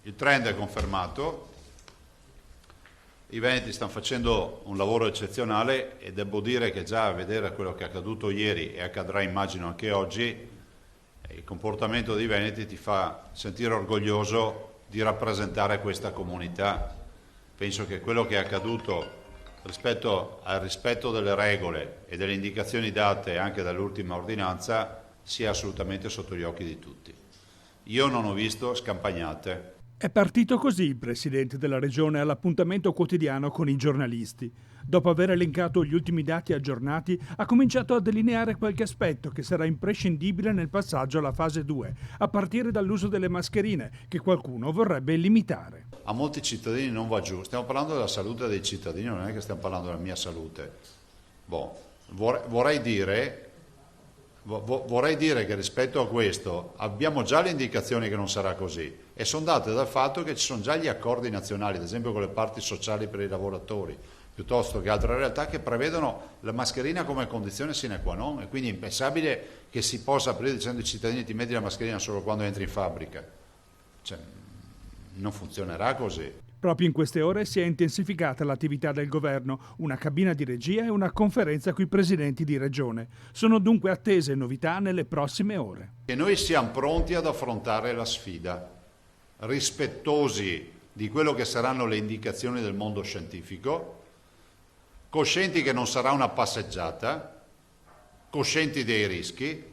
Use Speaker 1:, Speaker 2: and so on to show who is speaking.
Speaker 1: Il trend è confermato, i veneti stanno facendo un lavoro eccezionale e devo dire che già a vedere quello che è accaduto ieri e accadrà immagino anche oggi, il comportamento dei veneti ti fa sentire orgoglioso di rappresentare questa comunità. Penso che quello che è accaduto rispetto al rispetto delle regole e delle indicazioni date anche dall'ultima ordinanza sia assolutamente sotto gli occhi di tutti. Io non ho visto scampagnate.
Speaker 2: È partito così il presidente della regione all'appuntamento quotidiano con i giornalisti. Dopo aver elencato gli ultimi dati aggiornati, ha cominciato a delineare qualche aspetto che sarà imprescindibile nel passaggio alla fase 2, a partire dall'uso delle mascherine, che qualcuno vorrebbe limitare.
Speaker 1: A molti cittadini non va giù, stiamo parlando della salute dei cittadini, non è che stiamo parlando della mia salute. Vorrei dire che rispetto a questo abbiamo già le indicazioni che non sarà così e sono date dal fatto che ci sono già gli accordi nazionali, ad esempio con le parti sociali per i lavoratori, piuttosto che altre realtà che prevedono la mascherina come condizione sine qua non, e quindi è impensabile che si possa aprire dicendo ai cittadini ti metti la mascherina solo quando entri in fabbrica. Cioè, non funzionerà così.
Speaker 2: Proprio in queste ore si è intensificata l'attività del governo, una cabina di regia e una conferenza coi presidenti di regione. Sono dunque attese novità nelle prossime ore.
Speaker 1: E noi siamo pronti ad affrontare la sfida, rispettosi di quello che saranno le indicazioni del mondo scientifico, coscienti che non sarà una passeggiata, coscienti dei rischi,